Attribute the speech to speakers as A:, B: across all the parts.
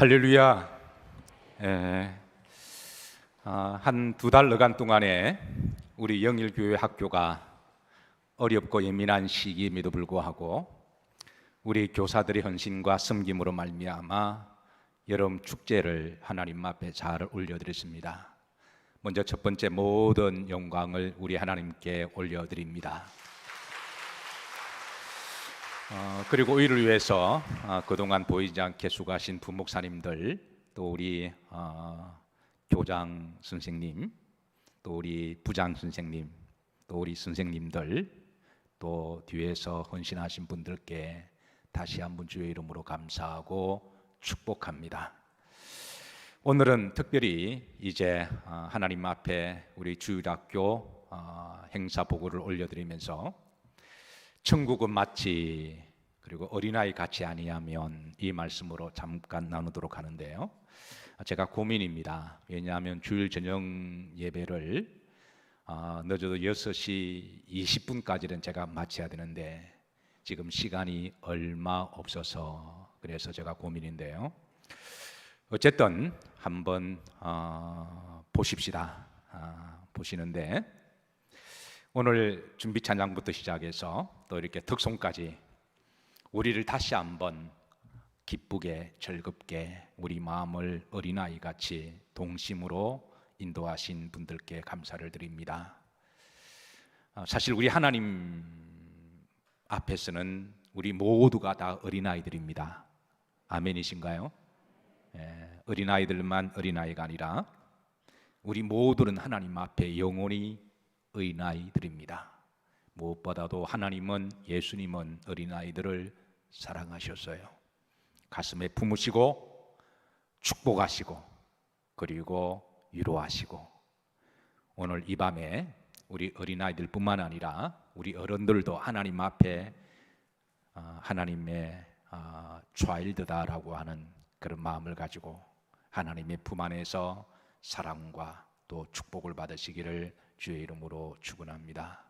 A: 할렐루야. 예, 한 두 달여간 동안에 우리 영일교회 학교가 어렵고 예민한 시기임에도 불구하고 우리 교사들의 헌신과 섬김으로 말미암아 여름 축제를 하나님 앞에 잘 올려드렸습니다. 먼저 첫 번째 모든 영광을 우리 하나님께 올려드립니다. 그리고 이를 위해서 그동안 보이지 않게 수고하신 부목사님들, 또 우리 교장 선생님, 또 우리 부장 선생님, 또 우리 선생님들, 또 뒤에서 헌신하신 분들께 다시 한번 주의 이름으로 감사하고 축복합니다. 오늘은 특별히 이제 하나님 앞에 우리 주일학교 행사 보고를 올려드리면서 천국은 마치 그리고 어린아이 같이 아니하면 이 말씀으로 잠깐 나누도록 하는데요. 제가 고민입니다. 왜냐하면 주일 저녁 예배를 늦어도 6시 20분까지는 제가 마쳐야 되는데 지금 시간이 얼마 없어서 그래서 제가 고민인데요. 어쨌든 한번 보십시다. 보시는데 오늘 준비 찬양부터 시작해서 또 이렇게 특송까지 우리를 다시 한번 기쁘게 즐겁게 우리 마음을 어린아이같이 동심으로 인도하신 분들께 감사를 드립니다. 사실 우리 하나님 앞에서는 우리 모두가 다 어린아이들입니다. 아멘이신가요? 어린아이들만 어린아이가 아니라 우리 모두는 하나님 앞에 영원히 어린아이들입니다. 무엇보다도 하나님은, 예수님은 어린아이들을 사랑하셨어요. 가슴에 품으시고 축복하시고 그리고 위로하시고 오늘 이 밤에 우리 어린아이들뿐만 아니라 우리 어른들도 하나님 앞에 하나님의 차일드다라고 하는 그런 마음을 가지고 하나님의 품 안에서 사랑과 또 축복을 받으시기를 주의 이름으로 축원합니다.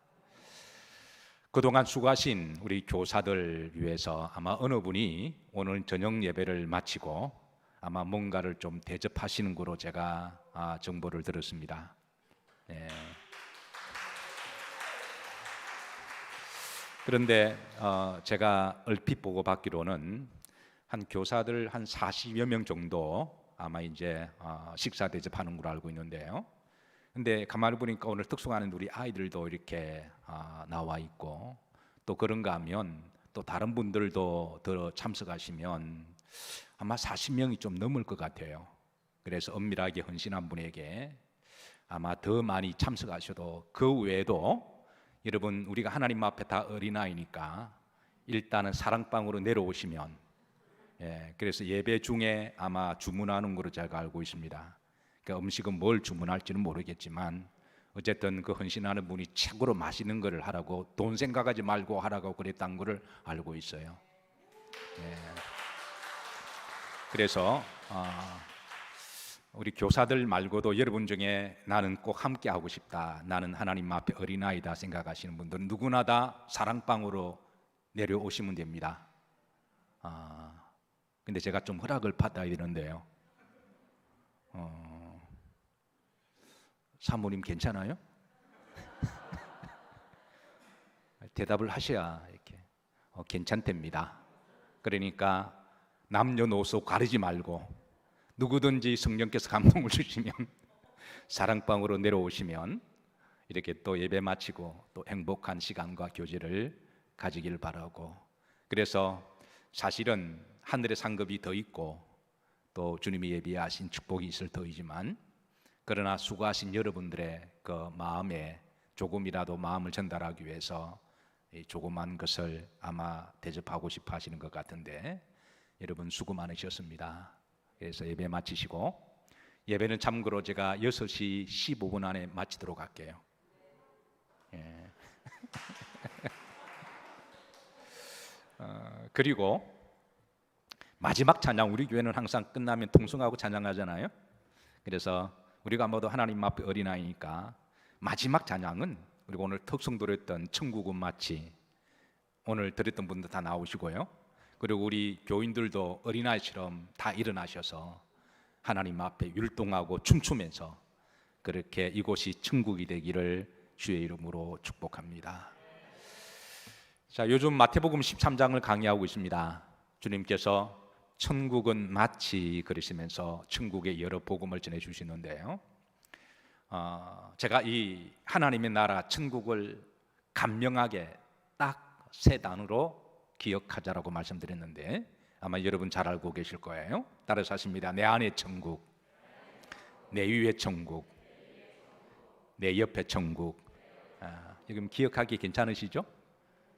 A: 그동안 수고하신 우리 교사들 위해서 아마 어느 분이 오늘 저녁 예배를 마치고 아마 뭔가를 좀 대접하시는 거로 제가 정보를 들었습니다. 그런데 제가 얼핏 보고 받기로는 한 교사들 한 40여 명 정도 아마 이제 식사 대접하는 걸로 알고 있는데요. 근데 가만히 보니까 오늘 특송하는 우리 아이들도 이렇게 나와 있고 또 그런가 하면 또 다른 분들도 더 참석하시면 아마 40명이 좀 넘을 것 같아요. 그래서 엄밀하게 헌신한 분에게 아마 더 많이 참석하셔도 그 외에도 여러분 우리가 하나님 앞에 다 어린아이니까 일단은 사랑방으로 내려오시면 그래서 예배 중에 아마 주문하는 걸로 제가 알고 있습니다. 그러니까 음식은 뭘 주문할지는 모르겠지만 어쨌든 그 헌신하는 분이 최고로 맛있는 거를 하라고 돈 생각하지 말고 하라고 그랬다는 거를 알고 있어요. 그래서 우리 교사들 말고도 여러분 중에 나는 꼭 함께 하고 싶다, 나는 하나님 앞에 어린아이다 생각하시는 분들은 누구나 다 사랑방으로 내려오시면 됩니다. 근데 제가 좀 허락을 받아야 되는데요. 사모님 괜찮아요? 대답을 하셔야 이렇게 괜찮답니다. 그러니까 남녀노소 가리지 말고 누구든지 성령께서 감동을 주시면 사랑방으로 내려오시면 이렇게 또 예배 마치고 또 행복한 시간과 교제를 가지길 바라고, 그래서 사실은 하늘의 상급이 더 있고 또 주님이 예비하신 축복이 있을 터이지만 그러나 수고하신 여러분들의 그 마음에 조금이라도 마음을 전달하기 위해서 이 조그만 것을 아마 대접하고 싶어 하시는 것 같은데 여러분 수고 많으셨습니다. 그래서 예배 마치시고, 예배는 참고로 제가 6시 15분 안에 마치도록 할게요. 그리고 마지막 찬양, 우리 교회는 항상 끝나면 통성하고 찬양하잖아요. 그래서 우리가 모두 하나님 앞에 어린아이니까 마지막 찬양은 우리가 오늘 특성도로 했던 천국은 마치, 오늘 드렸던 분들 다 나오시고요. 그리고 우리 교인들도 어린아이처럼 다 일어나셔서 하나님 앞에 율동하고 춤추면서 그렇게 이곳이 천국이 되기를 주의 이름으로 축복합니다. 자, 요즘 마태복음 13장을 강의하고 있습니다. 주님께서 천국은 마치 그러시면서 천국의 여러 복음을 전해주시는데요, 제가 이 하나님의 나라 천국을 간명하게 딱 세 단어로 기억하자라고 말씀드렸는데 아마 여러분 잘 알고 계실 거예요. 따라서 하십니다. 내 안의 천국, 내 위의 천국, 내 옆의 천국. 지금 기억하기 괜찮으시죠?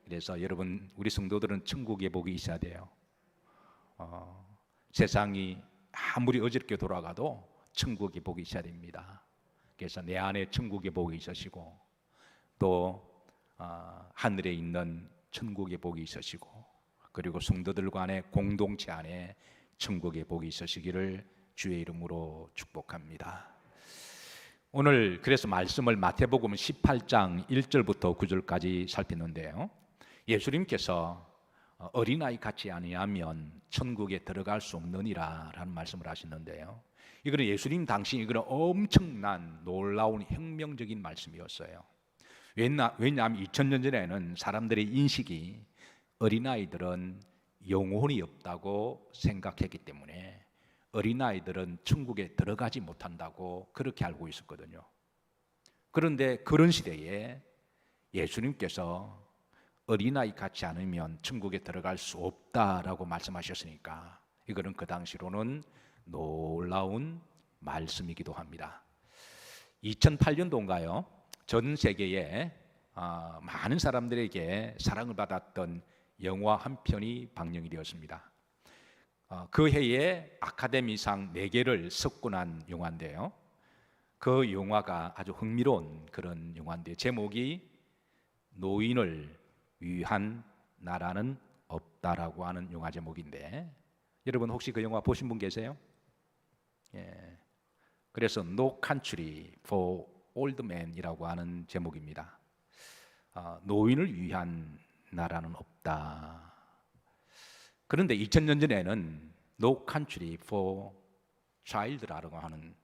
A: 그래서 여러분, 우리 성도들은 천국의 복이 있어야 돼요. 세상이 아무리 어지럽게 돌아가도 천국의 복이 있어야 됩니다. 그래서 내 안에 천국의 복이 있으시고 또 하늘에 있는 천국의 복이 있으시고 그리고 성도들 간의 공동체 안에 천국의 복이 있으시기를 주의 이름으로 축복합니다. 오늘 그래서 말씀을 마태복음 18장 1절부터 9절까지 살폈는데요, 예수님께서 어린아이 같지 아니하면 천국에 들어갈 수 없느니라 라는 말씀을 하시는데요, 이거는 예수님 당시 이거는 엄청난 놀라운 혁명적인 말씀이었어요. 왜냐하면 2000년 전에는 사람들의 인식이 어린아이들은 영혼이 없다고 생각했기 때문에 어린아이들은 천국에 들어가지 못한다고 그렇게 알고 있었거든요. 그런데 그런 시대에 예수님께서 어린아이 같지 않으면 천국에 들어갈 수 없다라고 말씀하셨으니까 이거는 그 당시로는 놀라운 말씀이기도 합니다. 2008년도인가요? 전 세계에 많은 사람들에게 사랑을 받았던 영화 한 편이 방영이 되었습니다. 그 해에 아카데미상 4개를 석권한 영화인데요, 그 영화가 아주 흥미로운 그런 영화인데 제목이 노인을 위한 나라는 없다라고 하는 영화 제목인데, 여러분 혹시 그 영화 보신 분 계세요? 예. 그래서 No Country for Old Men이라고 하는 제목입니다. 노인을 위한 나라는 없다. 그런데 2000년 전에는 No Country for Child라고 하는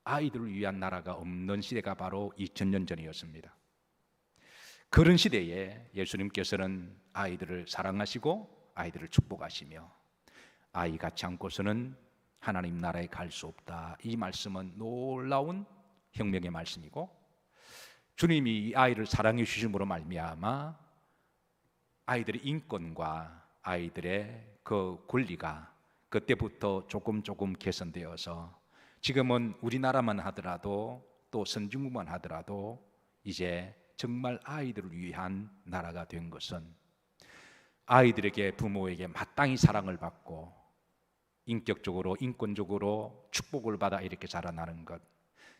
A: 아이들을 위한 나라가 없는 시대가 바로 2000년 전이었습니다. 그런 시대에 예수님께서는 아이들을 사랑하시고 아이들을 축복하시며 아이 같지 않고서는 하나님 나라에 갈 수 없다, 이 말씀은 놀라운 혁명의 말씀이고, 주님이 이 아이를 사랑해 주심으로 말미암아 아이들의 인권과 아이들의 그 권리가 그때부터 조금 개선되어서 지금은 우리나라만 하더라도 또 선진국만 하더라도 이제 정말 아이들을 위한 나라가 된 것은 아이들에게 부모에게 마땅히 사랑을 받고 인격적으로 인권적으로 축복을 받아 이렇게 자라나는 것,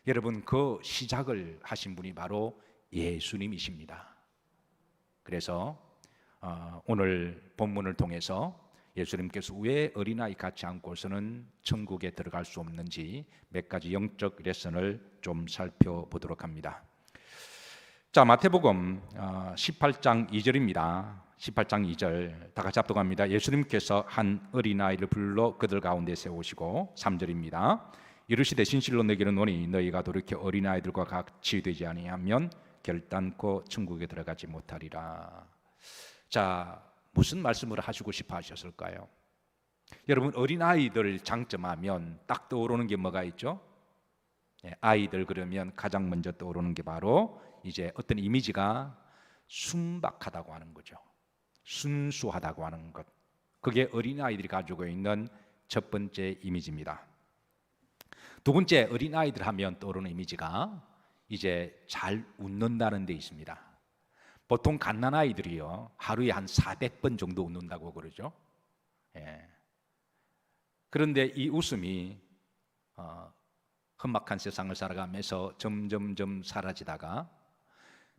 A: 여러분 그 시작을 하신 분이 바로 예수님이십니다. 그래서 오늘 본문을 통해서 예수님께서 왜 어린아이 같지 않고서는 천국에 들어갈 수 없는지 몇 가지 영적 레슨을 좀 살펴보도록 합니다. 자, 마태복음 18장 2절입니다. 18장 2절 다 같이 합독합니다. 예수님께서 한 어린아이를 불러 그들 가운데 세우시고 3절입니다. 이르시되 진실로 너희에게 이르노니 너희가 돌이켜 어린아이들과 같이 되지 아니하면 결단코 천국에 들어가지 못하리라. 자, 무슨 말씀을 하시고 싶어 하셨을까요? 여러분, 어린아이들 장점하면 딱 떠오르는 게 뭐가 있죠? 아이들 그러면 가장 먼저 떠오르는 게 바로 이제 어떤 이미지가 순박하다고 하는 거죠. 순수하다고 하는 것, 그게 어린아이들이 가지고 있는 첫 번째 이미지입니다. 두 번째, 어린아이들 하면 떠오르는 이미지가 이제 잘 웃는다는 데 있습니다. 보통 갓난아이들이요 하루에 한 400번 정도 웃는다고 그러죠. 그런데 이 웃음이 험악한 세상을 살아가면서 점점 사라지다가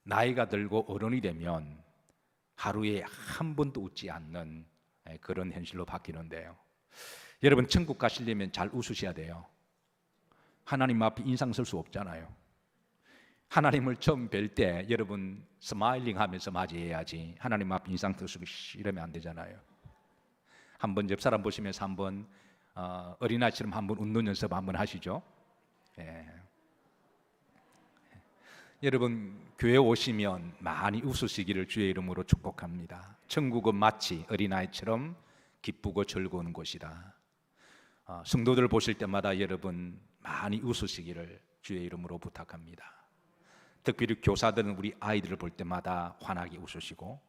A: 나이가 들고 어른이 되면 하루에 한 번도 웃지 않는 그런 현실로 바뀌는데요, 여러분 천국 가시려면 잘 웃으셔야 돼요. 하나님 앞에 인상 쓸 수 없잖아요. 하나님을 처음 뵐 때 여러분 스마일링 하면서 맞이해야지 하나님 앞에 인상 쓰고 이러면 안 되잖아요. 한번 옆 사람 보시면서 한번 어린아이처럼 한번 웃는 연습 한번 하시죠. 예. 여러분 교회 오시면 많이 웃으시기를 주의 이름으로 축복합니다. 천국은 마치 어린아이처럼 기쁘고 즐거운 곳이다. 성도들 보실 때마다 여러분 많이 웃으시기를 주의 이름으로 부탁합니다. 특별히 교사들은 우리 아이들을 볼 때마다 환하게 웃으시고,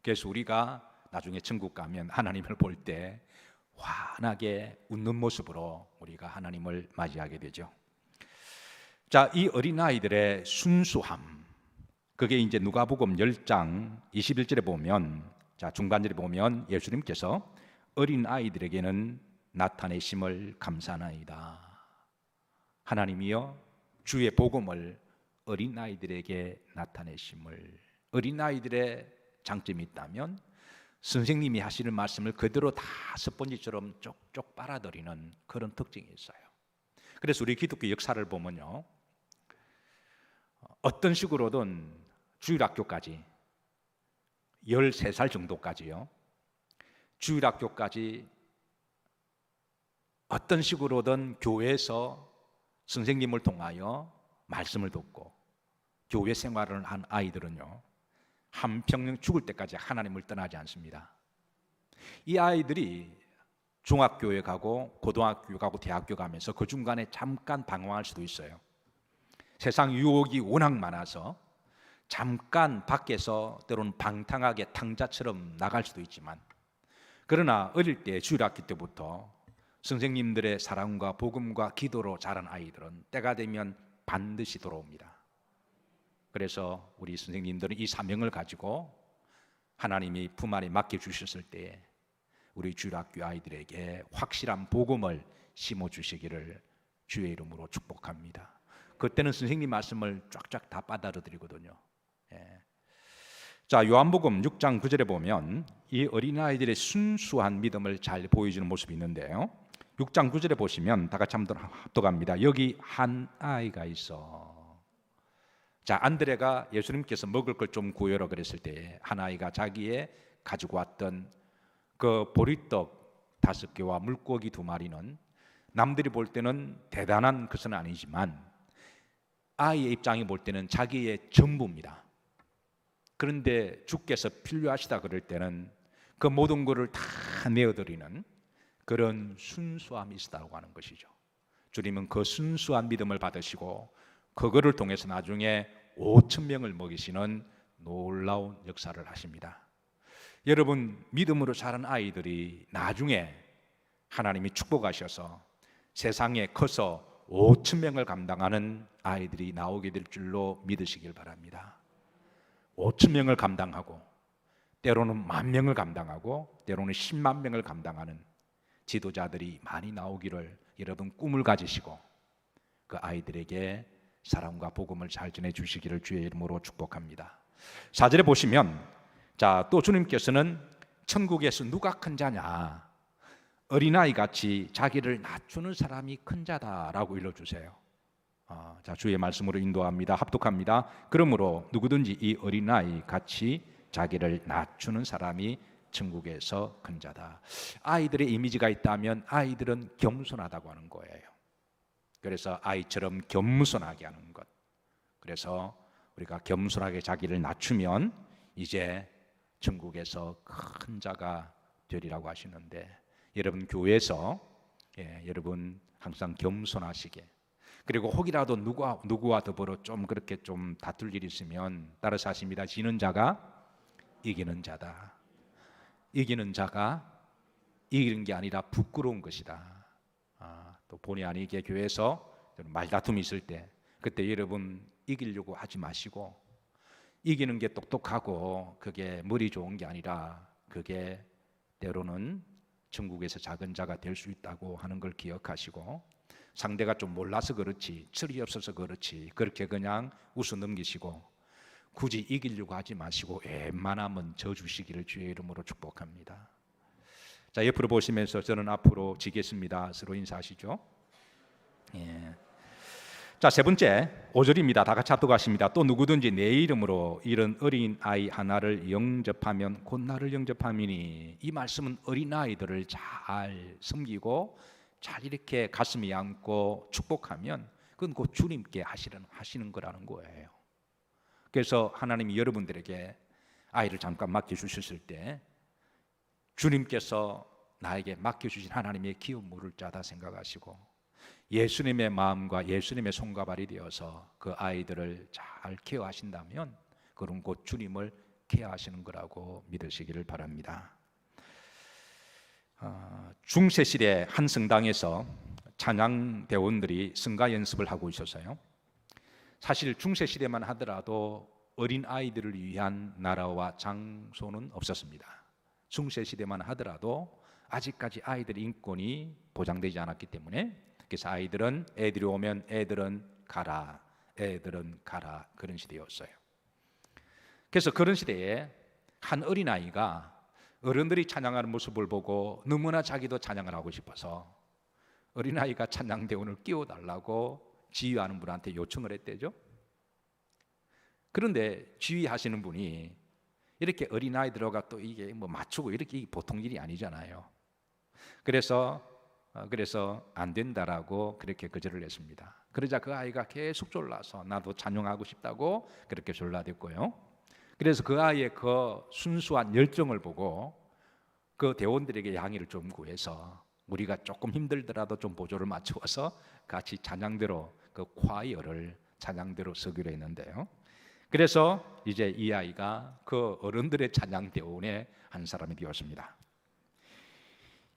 A: 그래서 우리가 나중에 천국 가면 하나님을 볼 때 환하게 웃는 모습으로 우리가 하나님을 맞이하게 되죠. 자, 이 어린아이들의 순수함, 그게 이제 누가복음 10장 21절에 보면, 자 중반절에 보면 예수님께서 어린아이들에게는 나타내심을 감사하나이다. 하나님이여 주의 복음을 어린아이들에게 나타내심을. 어린아이들의 장점이 있다면 선생님이 하시는 말씀을 그대로 다 스펀지처럼 쪽쪽 빨아들이는 그런 특징이 있어요. 그래서 우리 기독교 역사를 보면요, 어떤 식으로든 주일학교까지 13살 정도까지요, 주일학교까지 어떤 식으로든 교회에서 선생님을 통하여 말씀을 듣고 교회 생활을 한 아이들은요, 한평생 죽을 때까지 하나님을 떠나지 않습니다. 이 아이들이 중학교에 가고 고등학교 가고 대학교 가면서 그 중간에 잠깐 방황할 수도 있어요. 세상 유혹이 워낙 많아서 잠깐 밖에서 때로는 방탕하게 탕자처럼 나갈 수도 있지만, 그러나 어릴 때 주일학교 때부터 선생님들의 사랑과 복음과 기도로 자란 아이들은 때가 되면 반드시 돌아옵니다. 그래서 우리 선생님들은 이 사명을 가지고 하나님이 품 안에 맡겨주셨을 때 우리 주일학교 아이들에게 확실한 복음을 심어주시기를 주의 이름으로 축복합니다. 그때는 선생님 말씀을 쫙쫙 다 받아들이거든요. 예. 자, 요한복음 6장 9절에 보면 이 어린아이들의 순수한 믿음을 잘 보여주는 모습이 있는데요, 6장 9절에 보시면 다 같이 한번 합독합니다. 여기 한 아이가 있어. 자, 안드레가 예수님께서 먹을 걸 좀 구해라 그랬을 때 한 아이가 자기의 가지고 왔던 그 보리떡 5개와 물고기 2마리는 남들이 볼 때는 대단한 것은 아니지만 아이의 입장이 볼 때는 자기의 전부입니다. 그런데 주께서 필요하시다 그럴 때는 그 모든 것을 다 내어드리는 그런 순수함이 있다고 하는 것이죠. 주님은 그 순수한 믿음을 받으시고 그거를 통해서 나중에 5천 명을 먹이시는 놀라운 역사를 하십니다. 여러분, 믿음으로 자란 아이들이 나중에 하나님이 축복하셔서 세상에 커서 5천 명을 감당하는 아이들이 나오게 될 줄로 믿으시길 바랍니다. 5천 명을 감당하고 때로는 10,000명을 감당하고 때로는 10만 명을 감당하는 지도자들이 많이 나오기를 여러분 꿈을 가지시고 그 아이들에게 사랑과 복음을 잘 전해주시기를 주의 이름으로 축복합니다. 4절에 보시면, 자, 또 주님께서는 천국에서 누가 큰 자냐, 어린아이 같이 자기를 낮추는 사람이 큰 자다라고 일러주세요. 자, 주의 말씀으로 인도합니다. 합독합니다. 그러므로 누구든지 이 어린아이 같이 자기를 낮추는 사람이 천국에서 큰 자다. 아이들의 이미지가 있다면 아이들은 겸손하다고 하는 거예요. 그래서 아이처럼 겸손하게 하는 것. 그래서 우리가 겸손하게 자기를 낮추면 이제 천국에서 큰 자가 되리라고 하시는데, 여러분 교회에서 여러분 항상 겸손하시게, 그리고 혹이라도 누구와 더불어 좀 그렇게 좀 다툴 일이 있으면 따라서 하십니다. 지는 자가 이기는 자다. 이기는 자가 이기는 게 아니라 부끄러운 것이다. 또 본의 아니게 교회에서 말다툼이 있을 때 그때 여러분 이기려고 하지 마시고, 이기는 게 똑똑하고 그게 머리 좋은 게 아니라 그게 때로는 천국에서 작은 자가 될 수 있다고 하는 걸 기억하시고, 상대가 좀 몰라서 그렇지, 철이 없어서 그렇지 그렇게 그냥 웃어 넘기시고 굳이 이기려고 하지 마시고 웬만하면 져주시기를 주의 이름으로 축복합니다. 자, 옆으로 보시면서 저는 앞으로 지겠습니다. 서로 인사하시죠. 예. 자, 세 번째 5절입니다. 다 같이 합독하십니다. 또 누구든지 내 이름으로 이런 어린 아이 하나를 영접하면 곧 나를 영접함이니. 이 말씀은 어린 아이들을 잘 섬기고 잘 이렇게 가슴에 안고 축복하면 그건 곧 주님께 하시는 거라는 거예요. 그래서 하나님이 여러분들에게 아이를 잠깐 맡겨주셨을 때 주님께서 나에게 맡겨주신 하나님의 기업 물을 자다 생각하시고 예수님의 마음과 예수님의 손과 발이 되어서 그 아이들을 잘 케어하신다면 그건 곧 주님을 케어하시는 거라고 믿으시기를 바랍니다. 중세시대 한 성당에서 찬양 대원들이 성가 연습을 하고 있었어요. 사실 중세시대만 하더라도 어린 아이들을 위한 나라와 장소는 없었습니다. 중세시대만 하더라도 아직까지 아이들 인권이 보장되지 않았기 때문에 그래서 애들이 오면 애들은 가라 그런 시대였어요. 그래서 그런 시대에 한 어린아이가 어른들이 찬양하는 모습을 보고 너무나 자기도 찬양을 하고 싶어서 어린아이가 찬양대원을 끼워달라고 지휘하는 분한테 요청을 했대죠. 그런데 지휘하시는 분이 이렇게 어린아이들과 또 이게 뭐 맞추고 이렇게 보통 일이 아니잖아요. 그래서 안 된다라고 그렇게 거절을 했습니다. 그러자 그 아이가 계속 졸라서 나도 찬양하고 싶다고 그렇게 졸라댔고요. 그래서 그 아이의 그 순수한 열정을 보고 그 대원들에게 양해를 좀 구해서 우리가 조금 힘들더라도 좀 보조를 맞추어서 같이 찬양대로 그 콰이어를 찬양대로 서기로 했는데요. 그래서 이제 이 아이가 그 어른들의 찬양대원의 한 사람이 되었습니다.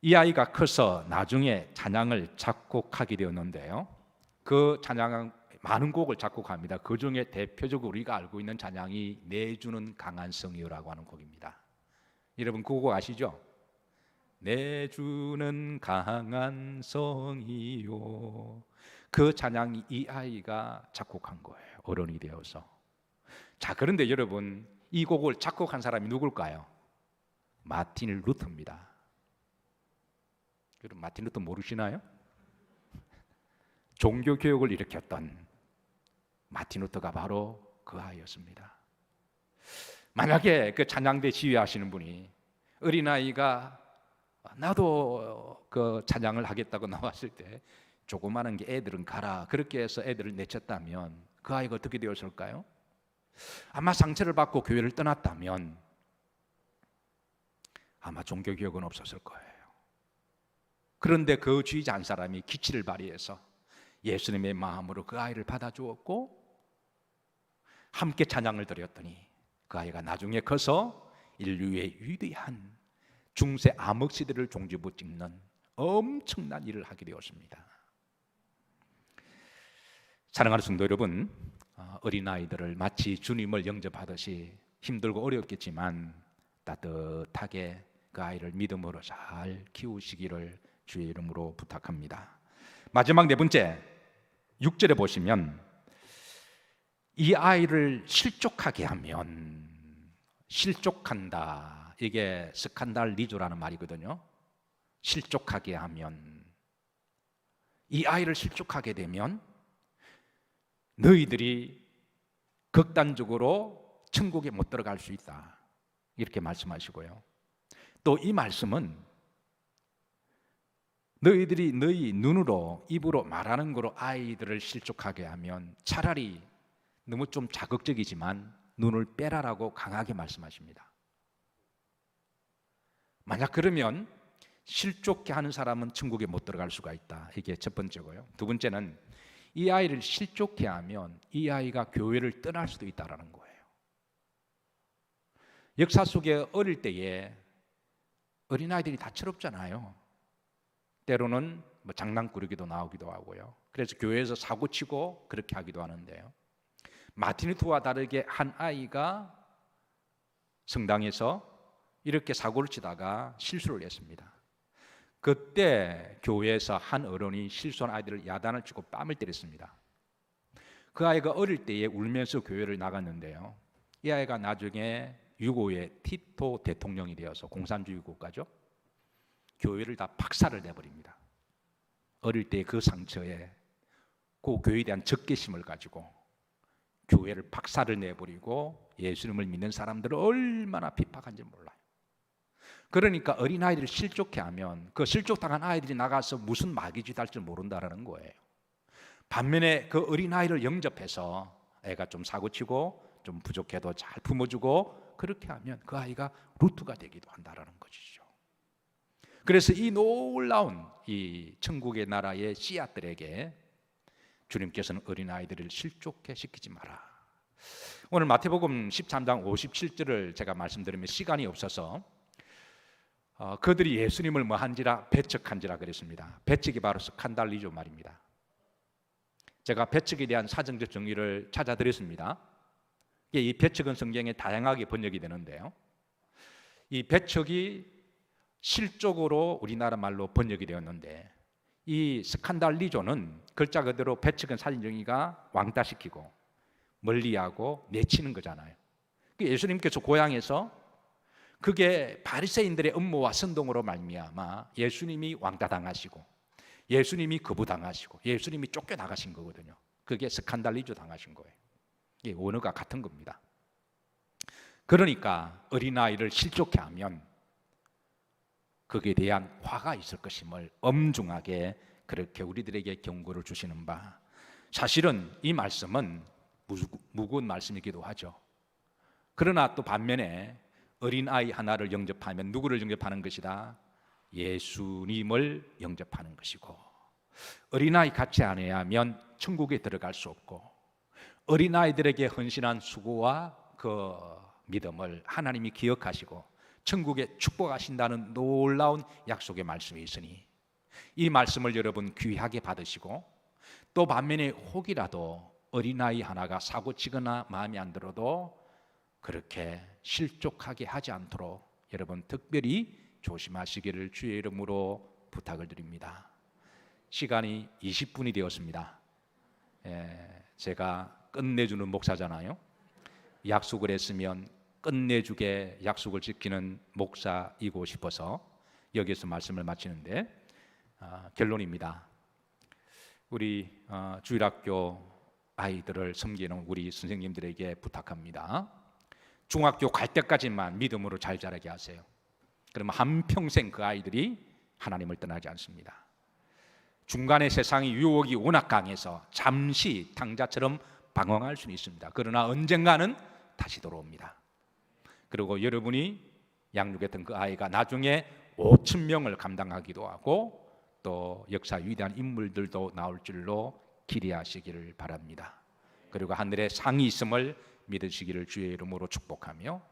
A: 이 아이가 커서 나중에 찬양을 작곡하게 되었는데요. 그 찬양 많은 곡을 작곡합니다. 그 중에 대표적으로 우리가 알고 있는 찬양이 내주는 강한 성이요라고 하는 곡입니다. 여러분 그 곡 아시죠? 내주는 강한 성이요. 그 찬양이 이 아이가 작곡한 거예요. 어른이 되어서. 자, 그런데 여러분 이 곡을 작곡한 사람이 누굴까요? 마틴 루터입니다. 여러분 마틴 루터 모르시나요? 종교 교육을 일으켰던 마틴 루터가 바로 그 아이였습니다. 만약에 그 찬양대 지휘하시는 분이 어린아이가 나도 그 찬양을 하겠다고 나왔을 때 조그마한 게 애들은 가라 그렇게 해서 애들을 내쳤다면 그 아이가 어떻게 되었을까요? 아마 상처를 받고 교회를 떠났다면 아마 종교 교육은 없었을 거예요. 그런데 그 주의자 한 사람이 기치를 발휘해서 예수님의 마음으로 그 아이를 받아주었고 함께 찬양을 드렸더니 그 아이가 나중에 커서 인류의 위대한 중세 암흑 시대를 종지부 찍는 엄청난 일을 하게 되었습니다. 사랑하는 성도 여러분, 어린아이들을 마치 주님을 영접하듯이 힘들고 어렵겠지만 따뜻하게 그 아이를 믿음으로 잘 키우시기를 주의 이름으로 부탁합니다. 마지막 네 번째 6절에 보시면 이 아이를 실족하게 하면 실족한다. 이게 스칸달리조라는 말이거든요. 실족하게 하면 이 아이를 실족하게 되면 너희들이 극단적으로 천국에 못 들어갈 수 있다. 이렇게 말씀하시고요. 또 이 말씀은 너희들이 너희 눈으로 입으로 말하는 거로 아이들을 실족하게 하면 차라리 너무 좀 자극적이지만 눈을 빼라라고 강하게 말씀하십니다. 만약 그러면 실족케 하는 사람은 천국에 못 들어갈 수가 있다. 이게 첫 번째고요. 두 번째는 이 아이를 실족케 하면 이 아이가 교회를 떠날 수도 있다는 거예요. 역사 속에 어릴 때에 어린아이들이 다채롭잖아요. 때로는 장난꾸러기도 나오기도 하고요. 그래서 교회에서 사고치고 그렇게 하기도 하는데요. 마틴 루터와 다르게 한 아이가 성당에서 이렇게 사고를 치다가 실수를 했습니다. 그때 교회에서 한 어른이 실수한 아이들을 야단을 치고 뺨을 때렸습니다. 그 아이가 어릴 때에 울면서 교회를 나갔는데요. 이 아이가 나중에 유고의 티토 대통령이 되어서 공산주의 국가죠. 교회를 다 박살을 내버립니다. 어릴 때 그 상처에 그 교회에 대한 적개심을 가지고 교회를 박살을 내버리고 예수님을 믿는 사람들을 얼마나 비판한지 몰라요. 그러니까 어린아이들을 실족해 하면 그 실족당한 아이들이 나가서 무슨 마귀짓 할지 모른다라는 거예요. 반면에 그 어린아이를 영접해서 애가 좀 사고치고 좀 부족해도 잘 품어주고 그렇게 하면 그 아이가 루트가 되기도 한다라는 것이죠. 그래서 이 놀라운 이 천국의 나라의 씨앗들에게 주님께서는 어린아이들을 실족해 시키지 마라. 오늘 마태복음 13장 57절을 제가 말씀드리면 시간이 없어서 그들이 예수님을 뭐한지라 배척한지라 그랬습니다. 배척이 바로 스칸달리죠 말입니다. 제가 배척에 대한 사정적 정의를 찾아드렸습니다. 이 배척은 성경에 다양하게 번역이 되는데요, 이 배척이 실족으로 우리나라 말로 번역이 되었는데 이 스칸달리조는 글자 그대로 배척은 사진 정의가 왕따시키고 멀리하고 내치는 거잖아요. 예수님께서 고향에서 그게 바리새인들의 음모와 선동으로 말미암아 예수님이 왕따당하시고 예수님이 거부당하시고 예수님이 쫓겨나가신 거거든요. 그게 스칸달리조 당하신 거예요. 이게 원어가 같은 겁니다. 그러니까 어린아이를 실족해 하면 거기에 대한 화가 있을 것임을 엄중하게 그렇게 우리들에게 경고를 주시는 바, 사실은 이 말씀은 무거운 말씀이기도 하죠. 그러나 또 반면에 어린아이 하나를 영접하면 누구를 영접하는 것이다? 예수님을 영접하는 것이고, 어린아이 같이 안 해야 하면 천국에 들어갈 수 없고, 어린아이들에게 헌신한 수고와 그 믿음을 하나님이 기억하시고 천국에 축복하신다는 놀라운 약속의 말씀이 있으니 이 말씀을 여러분 귀하게 받으시고, 또 반면에 혹이라도 어린아이 하나가 사고치거나 마음에 안 들어도 그렇게 실족하게 하지 않도록 여러분 특별히 조심하시기를 주의 이름으로 부탁을 드립니다. 시간이 20분이 되었습니다. 제가 끝내주는 목사잖아요. 약속을 했으면 끝내주게 약속을 지키는 목사이고 싶어서 여기서 말씀을 마치는데, 결론입니다. 우리 주일학교 아이들을 섬기는 우리 선생님들에게 부탁합니다. 중학교 갈 때까지만 믿음으로 잘 자라게 하세요. 그러면 한평생 그 아이들이 하나님을 떠나지 않습니다. 중간에 세상의 유혹이 워낙 강해서 잠시 탕자처럼 방황할 수는 있습니다. 그러나 언젠가는 다시 돌아옵니다. 그리고 여러분이 양육했던 그 아이가 나중에 5,000명을 감당하기도 하고 또 역사 위대한 인물들도 나올 줄로 기대하시기를 바랍니다. 그리고 하늘에 상이 있음을 믿으시기를 주의 이름으로 축복하며,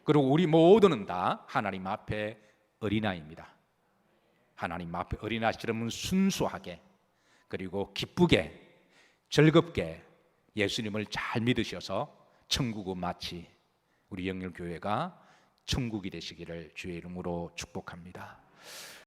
A: 그리고 우리 모두는 다 하나님 앞에 어린아이입니다. 하나님 앞에 어린아이처럼 순수하게 그리고 기쁘게 즐겁게 예수님을 잘 믿으셔서 천국은 마치 우리 영령교회가 천국이 되시기를 주의 이름으로 축복합니다.